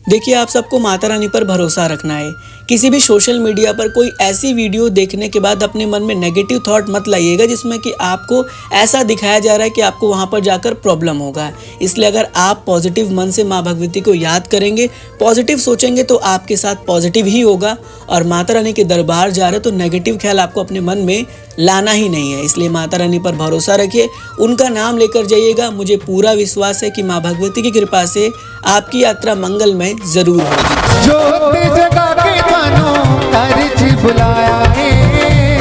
देखिए, आप सबको माता रानी पर भरोसा रखना है। किसी भी सोशल मीडिया पर कोई ऐसी वीडियो देखने के बाद अपने मन में नेगेटिव थॉट मत लाइएगा जिसमें कि आपको ऐसा दिखाया जा रहा है कि आपको वहां पर जाकर प्रॉब्लम होगा। इसलिए अगर आप पॉजिटिव मन से माँ भगवती को याद करेंगे, पॉजिटिव सोचेंगे तो आपके साथ पॉजिटिव ही होगा। और माता रानी के दरबार जा रहे तो नेगेटिव ख्याल आपको अपने मन में लाना ही नहीं है। इसलिए माता रानी पर भरोसा रखिए, उनका नाम लेकर जाइएगा। मुझे पूरा विश्वास है कि माँ भगवती की कृपा से आपकी यात्रा मंगलमय जरूर होगी। ज्योत जगा के थानू घर च बुलाया है,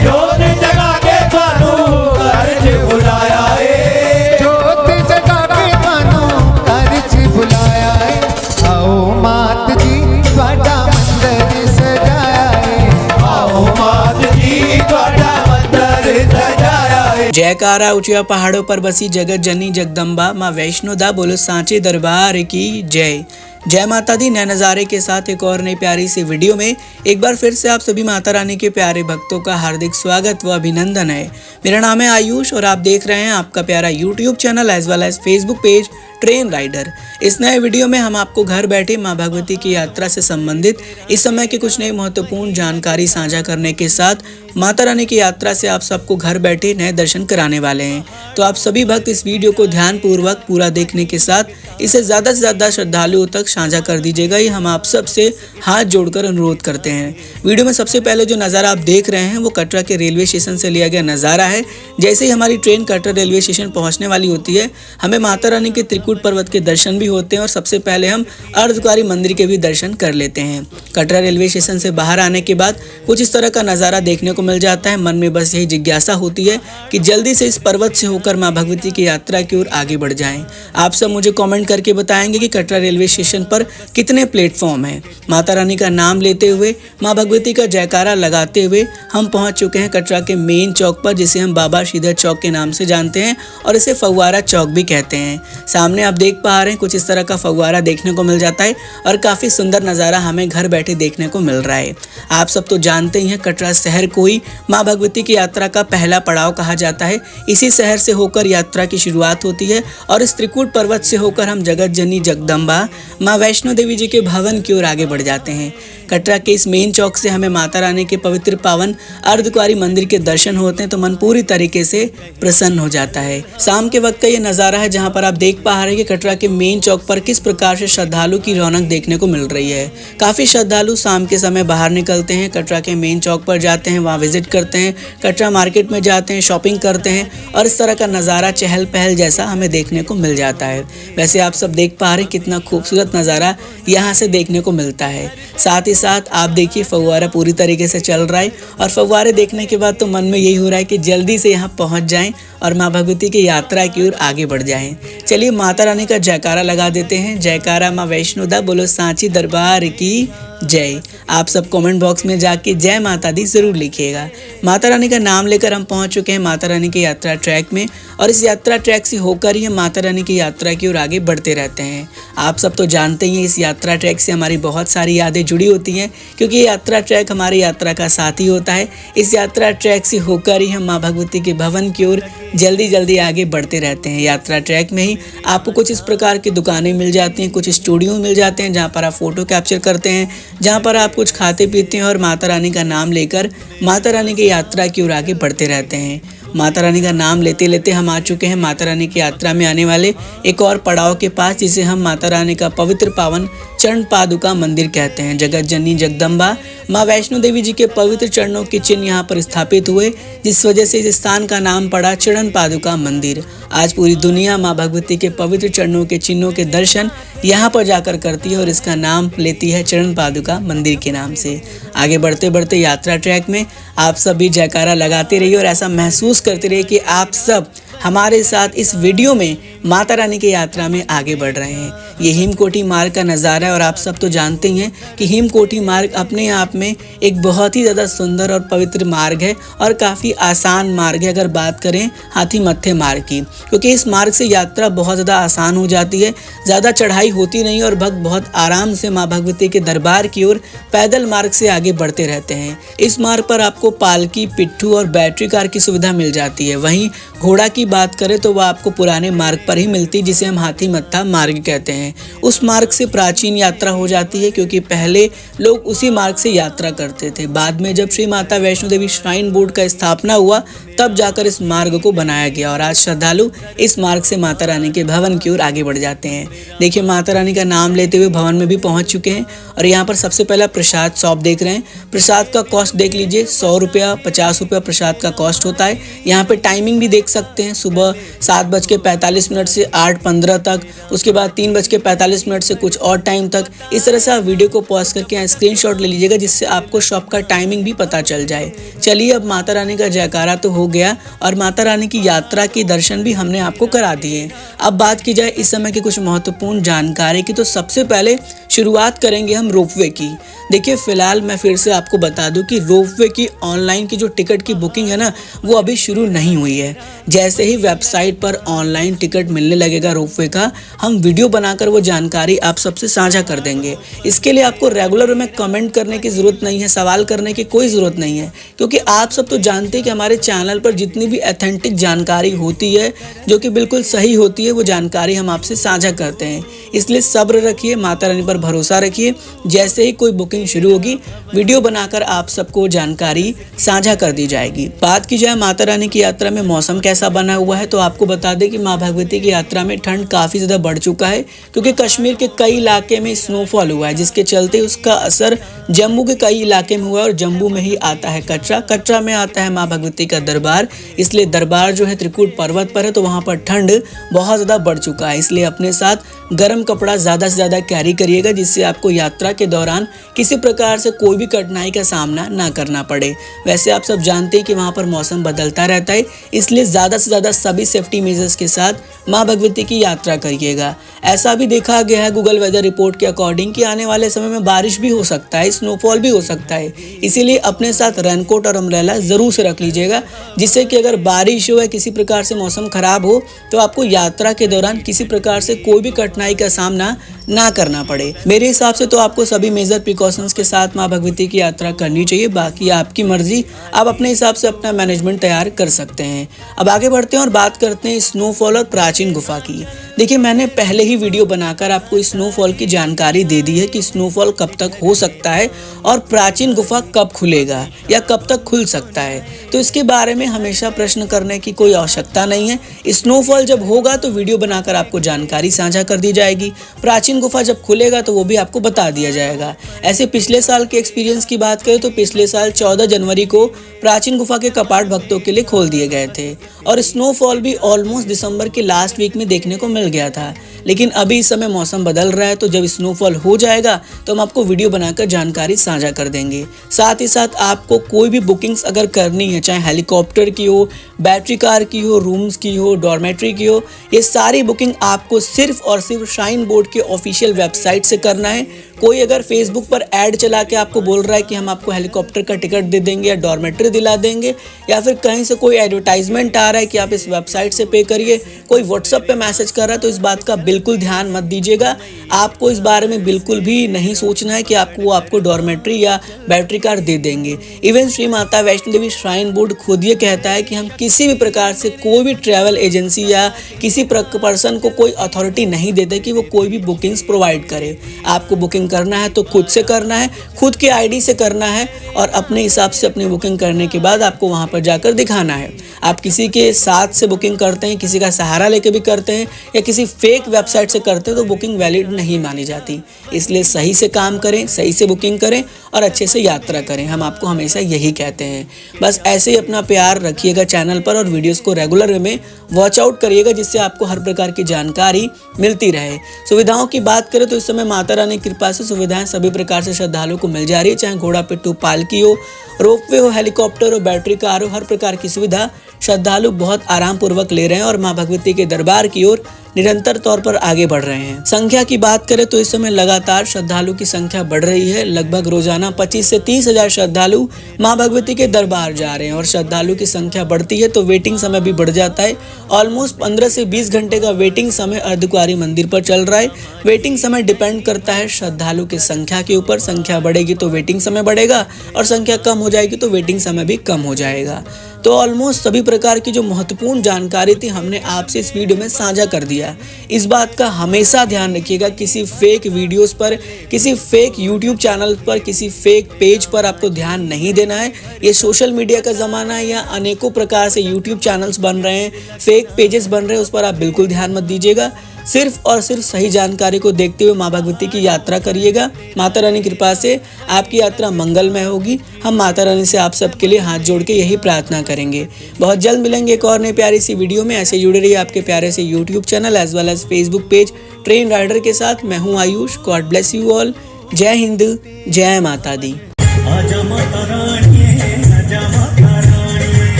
ज्योत जगा के थानू घर च बुलाया है, ज्योत जगा के थानू घर च बुलाया है। आओ मात जी तुहाडा मंदिर सजाया है, आओ मात जी तुहाडा मंदिर सजाया है। जयकारा ऊंचे पहाड़ों पर बसी जगत जननी जगदम्बा माँ वैष्णो दा, बोलो सांचे दरबार की जय। जय माता दी। नए नज़ारे के साथ एक और नई प्यारी सी वीडियो में एक बार फिर से आप सभी माता रानी के प्यारे भक्तों का हार्दिक स्वागत व अभिनंदन है। मेरा नाम है आयुष और आप देख रहे हैं आपका प्यारा YouTube channel as well as Facebook page train rider. इस नए वीडियो में हम आपको घर बैठे माँ भगवती की यात्रा से संबंधित इस समय की कुछ नई महत्वपूर्ण जानकारी साझा करने के साथ माता रानी की यात्रा से आप सबको घर बैठे नए दर्शन कराने वाले हैं। तो आप सभी भक्त इस वीडियो को ध्यानपूर्वक पूरा देखने के साथ इसे ज़्यादा से ज़्यादा श्रद्धालुओं तक साझा कर दीजिएगा, ये हम आप सब से हाथ जोड़कर अनुरोध करते हैं। वीडियो में सबसे पहले जो नज़ारा आप देख रहे हैं वो कटरा के रेलवे स्टेशन से लिया गया नज़ारा है। जैसे ही हमारी ट्रेन कटरा रेलवे स्टेशन पहुंचने वाली होती है, हमें माता रानी के त्रिकुट पर्वत के दर्शन भी होते हैं और सबसे पहले हम अर्धकुंवारी मंदिर के भी दर्शन कर लेते हैं। कटरा रेलवे स्टेशन से बाहर आने के बाद कुछ इस तरह का नज़ारा देखने को मिल जाता है। मन में बस यही जिज्ञासा होती है कि जल्दी से इस पर्वत से होकर माँ भगवती की यात्रा की ओर आगे बढ़ जाएं। आप सब मुझे कमेंट करके बताएंगे कि कटरा रेलवे स्टेशन पर कितने प्लेटफॉर्म हैं। माता रानी का नाम लेते हुए, माँ भगवती का जयकारा लगाते हुए हम पहुंच चुके हैं कटरा के मेन चौक पर, जिसे हम बाबा श्रीधर चौक के नाम से जानते हैं और इसे फव्वारा चौक भी कहते हैं। सामने आप देख पा रहे हैं कुछ इस तरह का फव्वारा देखने को मिल जाता है और काफ़ी सुंदर नज़ारा हमें घर बैठे देखने को मिल रहा है। आप सब तो जानते ही हैं कटरा शहर को ही माँ भगवती की यात्रा का पहला पड़ाव कहा जाता है। इसी शहर से होकर यात्रा की शुरुआत होती है और इस त्रिकुट पर्वत से होकर हम जगत जननी जगदम्बा माँ वैष्णो देवी जी के भवन की ओर आगे बढ़ जाते हैं। कटरा के इस मेन चौक से हमें माता रानी के पवित्र पावन अर्धकुंवारी मंदिर के दर्शन होते हैं तो मन पूरी तरीके से प्रसन्न हो जाता है। शाम के वक्त का ये नज़ारा है जहाँ पर आप देख पा रहे हैं कि कटरा के मेन चौक पर किस प्रकार से श्रद्धालु की रौनक देखने को मिल रही है। काफ़ी श्रद्धालु शाम के समय बाहर निकलते हैं, कटरा के मेन चौक पर जाते हैं, वहाँ विजिट करते हैं, कटरा मार्केट में जाते हैं, शॉपिंग करते हैं और इस तरह का नज़ारा चहल पहल जैसा हमें देखने को मिल जाता है। वैसे आप सब देख पा रहे हैं कितना खूबसूरत नज़ारा यहाँ से देखने को मिलता है। साथ ही साथ आप देखिए फव्वारा पूरी तरीके से चल रहा है और फव्वारे देखने के बाद तो मन में यही हो रहा है कि जल्दी से यहाँ पहुँच जाएं और माँ भगवती की यात्रा की ओर आगे बढ़ जाएं। चलिए माता रानी का जयकारा लगा देते हैं। जयकारा माँ वैष्णो दा, बोलो सांची दरबार की जय। आप सब कमेंट बॉक्स में जाके जय माता दी जरूर लिखिएगा। माता रानी का नाम लेकर हम पहुंच चुके हैं माता रानी की यात्रा ट्रैक में और इस यात्रा ट्रैक से होकर ही हम माता रानी की यात्रा की ओर आगे बढ़ते रहते हैं। आप सब तो जानते ही हैं इस यात्रा ट्रैक से हमारी बहुत सारी यादें जुड़ी होती हैं क्योंकि ये यात्रा ट्रैक हमारी यात्रा का साथी होता है। इस यात्रा ट्रैक से होकर ही हम माँ भगवती के भवन की ओर जल्दी जल्दी आगे बढ़ते रहते हैं। यात्रा ट्रैक में ही आपको कुछ इस प्रकार की दुकानें मिल जाती हैं, कुछ स्टूडियो मिल जाते हैं जहाँ पर आप फोटो कैप्चर करते हैं, जहाँ पर आप कुछ खाते पीते हैं और माता रानी का नाम लेकर माता रानी की यात्रा की ओर आगे बढ़ते रहते हैं। माता रानी का नाम लेते लेते हम आ चुके हैं माता रानी की यात्रा में आने वाले एक और पड़ाव के पास, जिसे हम माता रानी का पवित्र पावन चरण पादुका मंदिर कहते हैं। जगत जननी जगदम्बा माँ वैष्णो देवी जी के पवित्र चरणों के चिन्ह यहाँ पर स्थापित हुए, जिस वजह से इस स्थान का नाम पड़ा चरण पादुका मंदिर। आज पूरी दुनिया माँ भगवती के पवित्र चरणों के चिन्हों के दर्शन यहाँ पर जाकर करती है और इसका नाम लेती है चरण पादुका मंदिर के नाम से। आगे बढ़ते बढ़ते यात्रा ट्रैक में आप सब भी जयकारा लगाते रहिए और ऐसा महसूस करते रहिए कि आप सब हमारे साथ इस वीडियो में माता रानी की यात्रा में आगे बढ़ रहे हैं। ये हिमकोटी मार्ग का नज़ारा है और आप सब तो जानते ही हैं कि हिमकोटी मार्ग अपने आप में एक बहुत ही ज़्यादा सुंदर और पवित्र मार्ग है और काफ़ी आसान मार्ग है अगर बात करें हाथी मत्थे मार्ग की, क्योंकि इस मार्ग से यात्रा बहुत ज़्यादा आसान हो जाती है, ज़्यादा चढ़ाई होती नहीं और भक्त बहुत आराम से माँ भगवती के दरबार की ओर पैदल मार्ग से आगे बढ़ते रहते हैं। इस मार्ग पर आपको पालकी, पिट्ठू और बैटरी कार की सुविधा मिल जाती है। वहीं घोड़ा की बात करें तो वह आपको पुराने मार्ग पर ही मिलती, जिसे हम हाथी मत्था मार्ग कहते हैं। उस मार्ग से प्राचीन यात्रा हो जाती है, क्योंकि पहले लोग उसी मार्ग से यात्रा करते थे। बाद में जब श्री माता वैष्णो देवी श्राइन बोर्ड का स्थापना हुआ, तब जाकर इस मार्ग को बनाया गया और आज श्रद्धालु इस मार्ग से माता रानी के भवन की ओर आगे बढ़ जाते हैं। देखिए, माता रानी का नाम लेते हुए भवन में भी पहुंच चुके हैं और यहाँ पर सबसे पहला प्रसाद शॉप देख रहे हैं। प्रसाद का कॉस्ट देख लीजिए, 100 रुपया, 50 रुपया प्रसाद का कॉस्ट होता है। यहाँ पे टाइमिंग भी देख सकते हैं, सुबह 7:45 से 8:15 तक, उसके बाद 3:45 से कुछ और टाइम तक। इस तरह से आप वीडियो को पॉज करके यहाँ स्क्रीनशॉट ले लीजिएगा, जिससे आपको शॉप का टाइमिंग भी पता चल जाए। चलिए, अब माता रानी का जयकारा तो हो गया और माता रानी की यात्रा के दर्शन भी हमने आपको करा दिए। अब बात की जाए इस समय की कुछ महत्वपूर्ण जानकारी की, तो सबसे पहले शुरुआत करेंगे हम रोपवे की। देखिए, फिलहाल मैं फिर से आपको बता दूं कि रोपवे की ऑनलाइन की जो टिकट की बुकिंग है ना, वो अभी शुरू नहीं हुई है। जैसे ही वेबसाइट पर ऑनलाइन टिकट मिलने लगेगा रोपवे का, हम वीडियो बनाकर वो जानकारी आप सबसे साझा कर देंगे। इसके लिए आपको रेगुलर में कमेंट करने की ज़रूरत नहीं है, सवाल करने की कोई ज़रूरत नहीं है, क्योंकि आप सब तो जानते हैं कि हमारे चैनल पर जितनी भी ऑथेंटिक जानकारी होती है, जो कि बिल्कुल सही होती है, वो जानकारी हम आपसे साझा करते हैं। इसलिए सब्र रखिए, माता रानी पर भरोसा रखिए। जैसे ही कोई बुकिंग शुरू होगी, वीडियो बनाकर आप सबको जानकारी साझा कर दी जाएगी। बात की जाए माता रानी की यात्रा में मौसम कैसा बना हुआ है, तो आपको बता दें कि माँ भगवती की यात्रा में ठंड काफ़ी ज़्यादा बढ़ चुका है, क्योंकि कश्मीर के कई इलाके में स्नोफॉल हुआ है, जिसके चलते उसका असर जम्मू के कई इलाके में हुआ है। और जम्मू में ही आता है कटरा, कटरा में आता है माँ भगवती का दरबार। इसलिए दरबार जो है त्रिकूट पर्वत पर है, तो वहाँ पर ठंड बहुत ज़्यादा बढ़ चुका है। इसलिए अपने साथ गर्म कपड़ा ज़्यादा से ज़्यादा कैरी करिएगा, जिससे आपको यात्रा के दौरान किसी प्रकार से कोई भी कठिनाई का सामना ना करना पड़े। वैसे आप सब जानते हैं कि वहाँ पर मौसम बदलता रहता है, इसलिए ज़्यादा से ज़्यादा सभी सेफ्टी मेजर्स के साथ माँ भगवती की यात्रा करिएगा। ऐसा भी देखा गया है गूगल वेदर रिपोर्ट के अकॉर्डिंग कि आने वाले समय में बारिश भी हो सकता है, स्नोफॉल भी हो सकता है। इसीलिए अपने साथ रेनकोट और अम्ब्रेला ज़रूर से रख लीजिएगा, जिससे कि अगर बारिश हो या किसी प्रकार से मौसम खराब हो, तो आपको यात्रा के दौरान किसी प्रकार से कोई भी कठिनाई का सामना ना करना पड़े। मेरे हिसाब से तो आपको सभी मेजर प्रिकॉशंस के साथ माँ भगवती की यात्रा करनी चाहिए। बाकी आपकी मर्जी, आप अपने हिसाब से अपना मैनेजमेंट तैयार कर सकते हैं। अब आगे बढ़ते हैं और बात करते हैं स्नोफॉल और प्राचीन गुफा की। देखिए, मैंने पहले ही वीडियो बनाकर आपको स्नोफॉल की जानकारी दे दी है कि स्नोफॉल कब तक हो सकता है और प्राचीन गुफा कब खुलेगा या कब तक खुल सकता है। तो इसके बारे में हमेशा प्रश्न करने की कोई आवश्यकता नहीं है। स्नोफॉल जब होगा तो वीडियो बनाकर आपको जानकारी साझा कर दी जाएगी। प्राचीन गुफा जब खुलेगा तो वो भी आपको बता दिया जाएगा। ऐसे पिछले साल के एक्सपीरियंस की बात करें तो पिछले साल 14 जनवरी को प्राचीन गुफा के कपाट भक्तों के लिए खोल दिए गए थे और स्नोफॉल भी ऑलमोस्ट दिसंबर के लास्ट वीक में देखने को मिल गया था। लेकिन अभी इस समय मौसम बदल रहा है, तो जब स्नोफॉल हो जाएगा तो हम आपको वीडियो बनाकर जानकारी साझा कर देंगे। साथ ही साथ आपको कोई भी बुकिंग्स अगर करनी है, चाहे हेलीकॉप्टर की हो, बैटरी कार की हो, रूम्स की हो, डॉर्मेट्री की हो, ये सारी बुकिंग आपको सिर्फ और सिर्फ श्राइन बोर्ड के ऑफिशियल वेबसाइट से करना है। कोई अगर फेसबुक पर ऐड चला के आपको बोल रहा है कि हम आपको हेलीकॉप्टर का टिकट दे देंगे या डॉर्मेट्री दिला देंगे, या फिर कहीं से कोई एडवर्टाइजमेंट आ रहा है कि आप इस वेबसाइट से पे करिए, कोई व्हाट्सएप पे मैसेज कर रहा है, तो इस बात का बिल्कुल ध्यान मत दीजिएगा। आपको इस बारे में बिल्कुल भी नहीं सोचना है कि आपको डॉर्मेट्री या बैटरी कार दे देंगे। Even Shri Mata Vaishno Devi shrine board खुद ये कहता है कि हम किसी भी प्रकार से कोई भी ट्रैवल एजेंसी या किसी पर्सन को कोई अथॉरिटी नहीं देते कि वो कोई भी बुकिंग्स प्रोवाइड करे। आपको बुकिंग करना है तो खुद से करना है, खुद के आईडी से करना है और अपने हिसाब से अपनी बुकिंग करने के बाद आपको वहां पर जाकर दिखाना है। आप किसी के साथ से बुकिंग करते हैं, किसी का सहारा लेके भी करते हैं या किसी फेक वेबसाइट से करते हैं, तो बुकिंग वैलिड नहीं मानी जाती। इसलिए सही से काम करें, सही से बुकिंग करें और अच्छे से यात्रा करें। हम आपको हमेशा यही कहते हैं। बस ऐसे ही अपना प्यार रखिएगा चैनल पर और वीडियोस को रेगुलर में वॉच आउट करिएगा, जिससे आपको हर प्रकार की जानकारी मिलती रहे। सुविधाओं की बात करें तो इस समय माता रानी की कृपा से सुविधाएं सभी प्रकार से श्रद्धालुओं को मिल जा रही है, चाहे घोड़ा पिट्ठू पालकी हो, रोपवे हो, हेलीकॉप्टर हो, बैटरी कार हो, हर प्रकार की सुविधा श्रद्धालु बहुत आराम पूर्वक ले रहे हैं और माँ भगवती के दरबार की ओर निरंतर तौर पर आगे बढ़ रहे हैं। संख्या की बात करें तो इस समय लगातार श्रद्धालु की संख्या बढ़ रही है। लगभग रोजाना 25 से 30 हजार श्रद्धालु माँ भगवती के दरबार जा रहे हैं और श्रद्धालु की संख्या बढ़ती है तो वेटिंग समय भी बढ़ जाता है। ऑलमोस्ट 15 से 20 घंटे का वेटिंग समय अर्धकुंवारी मंदिर पर चल रहा है। वेटिंग समय डिपेंड करता है श्रद्धालु की संख्या के ऊपर। संख्या बढ़ेगी तो वेटिंग समय बढ़ेगा और संख्या कम हो जाएगी तो वेटिंग समय भी कम हो जाएगा। तो ऑलमोस्ट सभी प्रकार की जो महत्वपूर्ण जानकारी थी हमने आपसे इस वीडियो में साझा कर दिया। इस बात का हमेशा ध्यान रखिएगा, किसी फेक वीडियोस पर, किसी फेक यूट्यूब चैनल पर, किसी फेक पेज पर आपको ध्यान नहीं देना है। ये सोशल मीडिया का ज़माना है, या अनेकों प्रकार से यूट्यूब चैनल्स बन रहे हैं, फेक पेजेस बन रहे हैं, उस पर आप बिल्कुल ध्यान मत दीजिएगा। सिर्फ और सिर्फ सही जानकारी को देखते हुए माँ भगवती की यात्रा करिएगा। माता रानी की कृपा से आपकी यात्रा मंगलमय होगी। हम माता रानी से आप सबके लिए हाथ जोड़ के यही प्रार्थना करेंगे। बहुत जल्द मिलेंगे एक और नई प्यारी सी वीडियो में। ऐसे जुड़े रहिए आपके प्यारे से YouTube channel as well as Facebook page train rider के साथ। मैं हूँ Ayush. God bless you all. जय हिंद, जय माता दी। आजा माता रानी